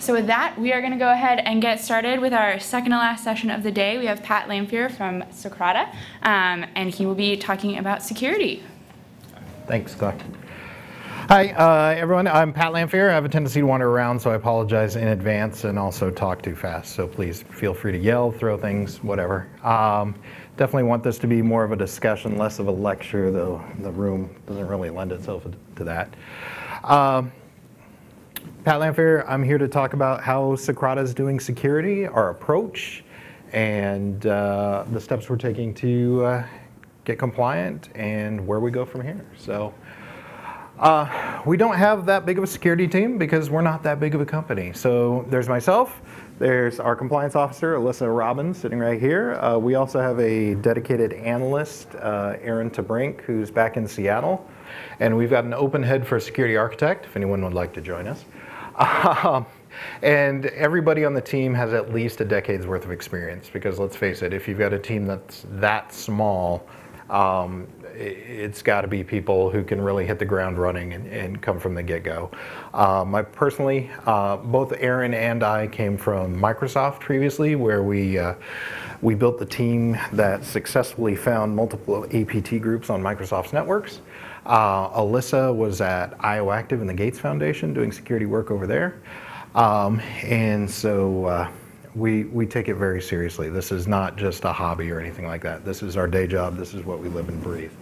So with that, we are going to go ahead and get started with our second to last session of the day. We have Pat Lamphere from Socrata, and he will be talking about security. Thanks, Claire. Hi, everyone. I'm Pat Lamphere. I have a tendency to wander around, so I apologize in advance and also talk too fast. So please feel free to yell, throw things, whatever. Definitely want this to be more of a discussion, less of a lecture, though the room doesn't really lend itself to that. Pat Lamphere, I'm here to talk about how Socrata is doing security, our approach, and the steps we're taking to get compliant and where we go from here. So we don't have that big of a security team because we're not that big of a company. So there's myself, there's our compliance officer, Alyssa Robbins, sitting right here. We also have a dedicated analyst, Aaron Tabrink, who's back in Seattle. And we've got an open head for a security architect, if anyone would like to join us. And everybody on the team has at least a decade's worth of experience, because let's face it, if you've got a team that's that small, it's got to be people who can really hit the ground running and come from the get-go. Personally, both Aaron and I came from Microsoft previously, where we built the team that successfully found multiple APT groups on Microsoft's networks. Alyssa was at IOActive and the Gates Foundation doing security work over there. And so we take it very seriously. This is not just a hobby or anything like that. This is our day job. This is what we live and breathe.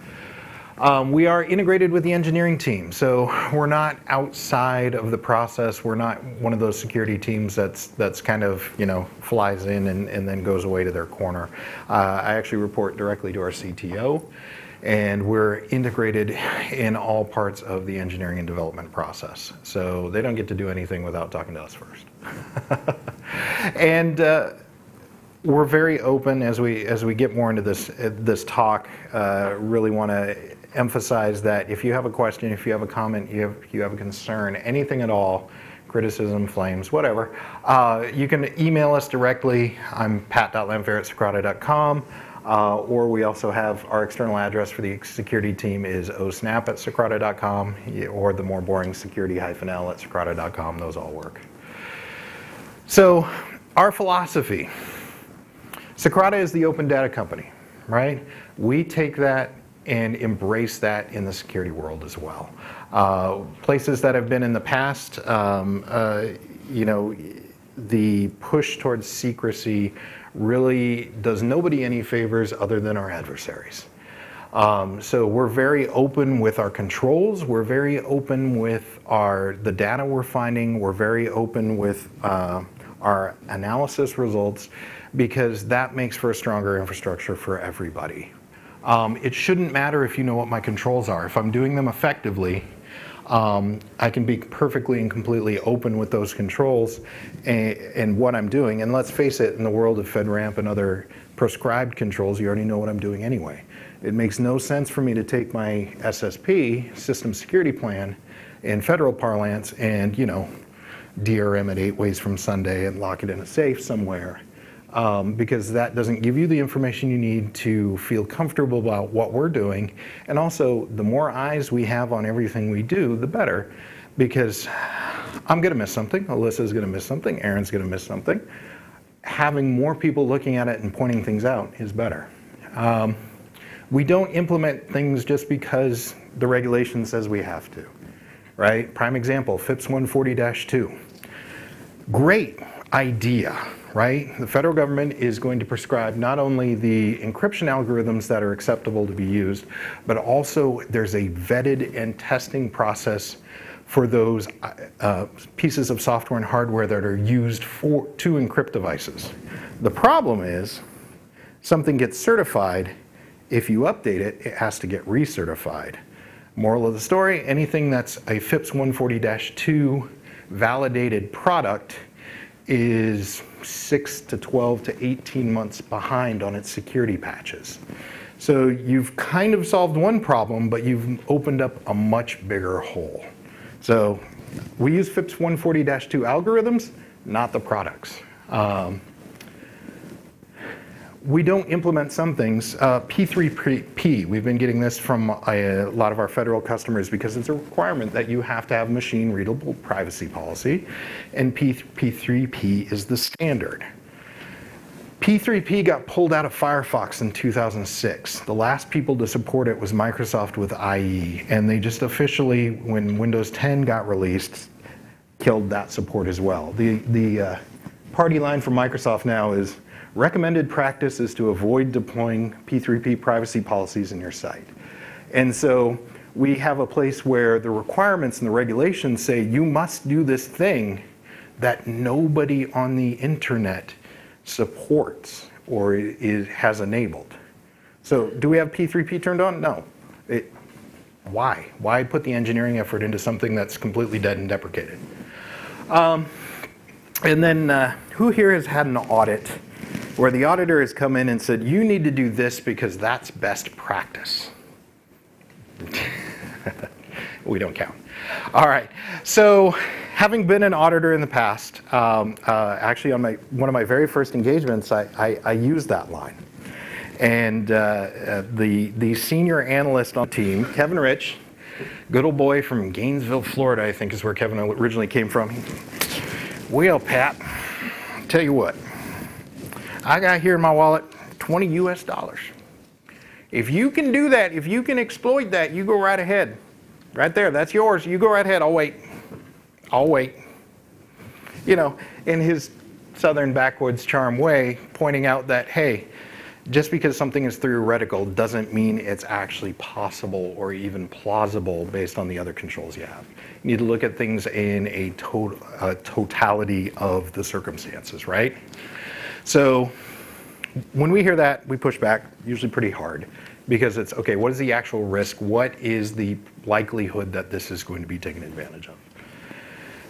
We are integrated with the engineering team, so we're not outside of the process. We're not one of those security teams that's kind of, you know, flies in and then goes away to their corner. I actually report directly to our CTO, and we're integrated in all parts of the engineering and development process. So they don't get to do anything without talking to us first. And we're very open as we get more into this talk. Really want to emphasize that if you have a question, if you have a comment, you have a concern, anything at all, criticism, flames, whatever, you can email us directly. I'm pat.lamphere@socrata.com. Or we also have our external address for the security team is osnap@socrata.com, or the more boring security-l@socrata.com. Those all work. So our philosophy. Socrata is the open data company, right? We take that and embrace that in the security world as well. Places that have been in the past, you know, the push towards secrecy really does nobody any favors other than our adversaries. So we're very open with our controls. We're very open with the data we're finding. We're very open with our analysis results, because that makes for a stronger infrastructure for everybody. It shouldn't matter if you know what my controls are. If I'm doing them effectively, I can be perfectly and completely open with those controls and what I'm doing. And let's face it, in the world of FedRAMP and other prescribed controls, you already know what I'm doing anyway. It makes no sense for me to take my SSP, System Security Plan, in federal parlance and, you know, DRM it 8 ways from Sunday and lock it in a safe somewhere. Because that doesn't give you the information you need to feel comfortable about what we're doing. And also, the more eyes we have on everything we do, the better. Because I'm going to miss something, Alyssa's going to miss something, Aaron's going to miss something. Having more people looking at it and pointing things out is better. We don't implement things just because the regulation says we have to, right? Prime example, FIPS 140-2. Great idea. Right? The federal government is going to prescribe not only the encryption algorithms that are acceptable to be used, but also there's a vetted and testing process for those pieces of software and hardware that are used to encrypt devices. The problem is, something gets certified, if you update it, it has to get recertified. Moral of the story, anything that's a FIPS 140-2 validated product is 6 to 12 to 18 months behind on its security patches. So you've kind of solved one problem, but you've opened up a much bigger hole. So we use FIPS 140-2 algorithms, not the products. we don't implement some things. P3P, we've been getting this from a lot of our federal customers because it's a requirement that you have to have machine readable privacy policy, and P3P is the standard. P3P got pulled out of Firefox in 2006. The last people to support it was Microsoft with IE, and they just officially, when Windows 10 got released, killed that support as well. The party line for Microsoft now is recommended practice is to avoid deploying P3P privacy policies in your site. And so we have a place where the requirements and the regulations say you must do this thing that nobody on the internet supports or has enabled. So do we have P3P turned on? No. Why? Why put the engineering effort into something that's completely dead and deprecated? And then who here has had an audit where the auditor has come in and said, you need to do this because that's best practice? We don't count. All right. So having been an auditor in the past, actually on one of my very first engagements, I used that line. And the senior analyst on the team, Kevin Rich, good old boy from Gainesville, Florida, I think is where Kevin originally came from. Well, Pat, tell you what, I got here in my wallet $20 US. If you can do that, if you can exploit that, you go right ahead. Right there, that's yours. You go right ahead. I'll wait. I'll wait. You know, in his southern backwoods charm way, pointing out that, hey, just because something is theoretical doesn't mean it's actually possible or even plausible based on the other controls you have. You need to look at things in a totality of the circumstances, right? So when we hear that, we push back, usually pretty hard, because it's, okay, what is the actual risk? What is the likelihood that this is going to be taken advantage of?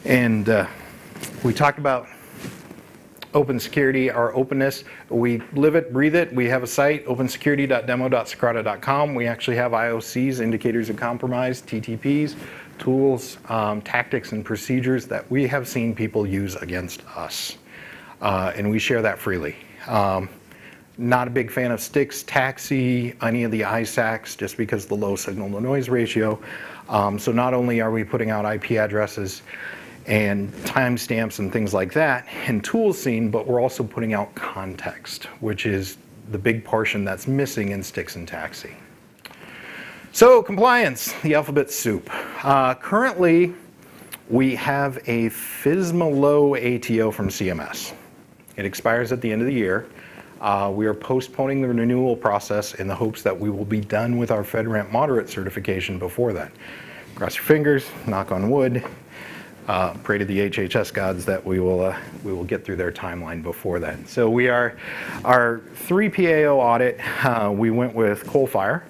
And we talked about open security, our openness. We live it, breathe it. We have a site, opensecurity.demo.socrata.com. We actually have IOCs, indicators of compromise, TTPs, tools, tactics, and procedures that we have seen people use against us. And we share that freely. Not a big fan of sticks, taxi, any of the ISACs, just because of the low signal to noise ratio. So not only are we putting out IP addresses and timestamps and things like that in tools scene, but we're also putting out context, which is the big portion that's missing in sticks and taxi. So compliance, the alphabet soup. Currently, we have a FSMA low ATO from CMS. It expires at the end of the year. We are postponing the renewal process in the hopes that we will be done with our FedRAMP moderate certification before that. Cross your fingers, knock on wood, pray to the HHS gods that we will get through their timeline before that. So we are, our 3 PAO audit, we went with Coalfire,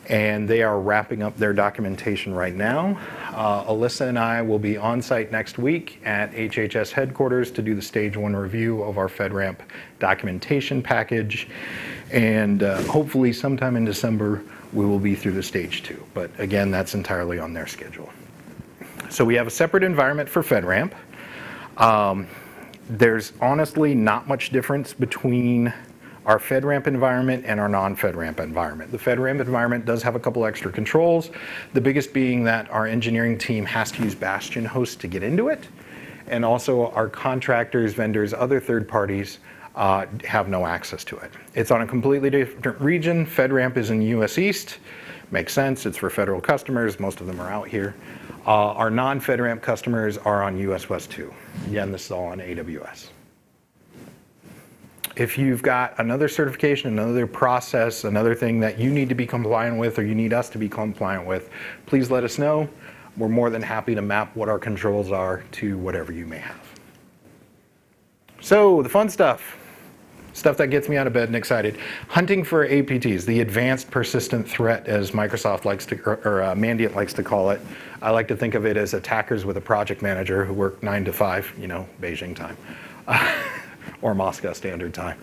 and they are wrapping up their documentation right now. Alyssa and I will be on site next week at HHS headquarters to do the stage 1 review of our FedRAMP documentation package. And hopefully sometime in December, we will be through the stage 2. But again, that's entirely on their schedule. So we have a separate environment for FedRAMP. There's honestly not much difference between our FedRAMP environment and our non-FedRAMP environment. The FedRAMP environment does have a couple extra controls, the biggest being that our engineering team has to use Bastion hosts to get into it, and also our contractors, vendors, other third parties have no access to it. It's on a completely different region. FedRAMP is in US East. Makes sense, it's for federal customers, most of them are out here. Our non-FedRAMP customers are on US West 2. Again, this is all on AWS. If you've got another certification, another process, another thing that you need to be compliant with or you need us to be compliant with, please let us know. We're more than happy to map what our controls are to whatever you may have. So the fun stuff that gets me out of bed and excited. Hunting for APTs, the advanced persistent threat, as Microsoft likes to, or Mandiant likes to call it. I like to think of it as attackers with a project manager who work 9 to 5, you know, Beijing time. Or Moscow Standard Time.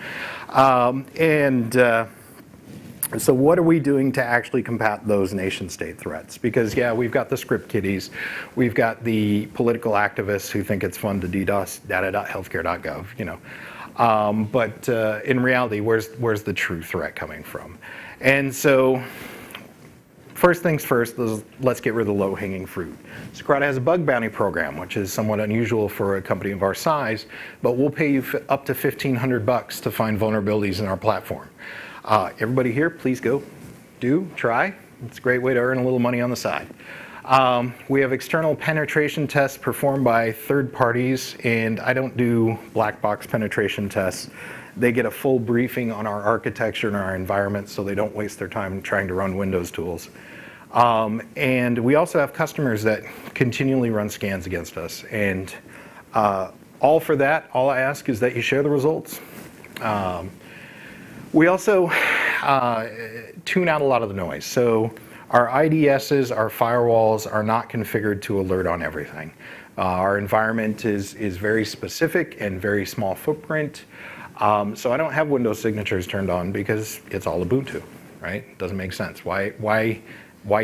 So what are we doing to actually combat those nation-state threats? Because yeah, we've got the script kiddies, we've got the political activists who think it's fun to DDoS data.healthcare.gov, you know. But in reality, where's the true threat coming from? And so first things first, let's get rid of the low-hanging fruit. Socrata has a bug bounty program, which is somewhat unusual for a company of our size, but we'll pay you up to $1,500 to find vulnerabilities in our platform. Everybody here, please go, try. It's a great way to earn a little money on the side. We have external penetration tests performed by third parties, and I don't do black box penetration tests. They get a full briefing on our architecture and our environment so they don't waste their time trying to run Windows tools. And we also have customers that continually run scans against us. And all for that, all I ask is that you share the results. We also tune out a lot of the noise. So our IDSs, our firewalls are not configured to alert on everything. Our environment is very specific and very small footprint. So I don't have Windows signatures turned on because it's all Ubuntu, right? It doesn't make sense. Why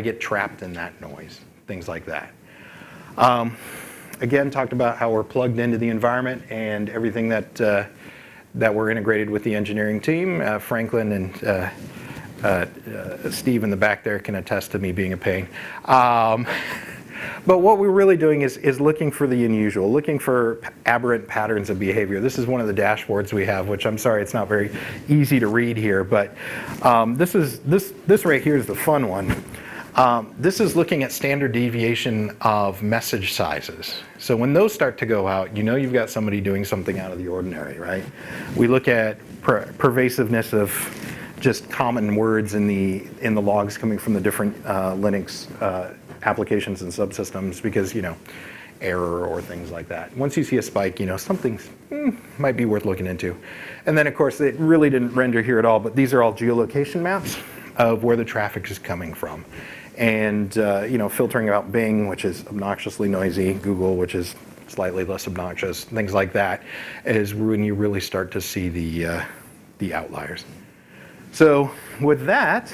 get trapped in that noise? Things like that. Again, talked about how we're plugged into the environment and everything that we're integrated with the engineering team. Franklin and Steve in the back there can attest to me being a pain. But what we're really doing is looking for the unusual, looking for aberrant patterns of behavior. This is one of the dashboards we have, which I'm sorry it's not very easy to read here, but this right here is the fun one. This is looking at standard deviation of message sizes. So when those start to go out, you know you've got somebody doing something out of the ordinary, right? We look at pervasiveness of just common words in the logs coming from the different Linux applications and subsystems because, error or things like that. Once you see a spike, something might be worth looking into. And then, of course, it really didn't render here at all, but these are all geolocation maps of where the traffic is coming from. And, filtering out Bing, which is obnoxiously noisy, Google, which is slightly less obnoxious, things like that, is when you really start to see the outliers. So with that,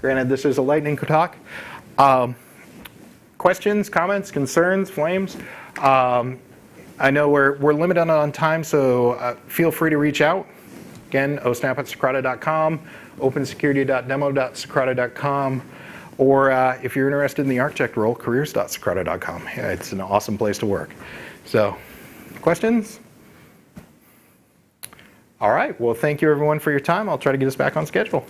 granted this is a lightning talk, questions, comments, concerns, flames? I know we're limited on time, so feel free to reach out. Again, osnap@socrata.com, opensecurity.demo.socrata.com, or if you're interested in the architect role, careers.socrata.com. Yeah, it's an awesome place to work. So, questions? All right, well, thank you everyone for your time. I'll try to get us back on schedule.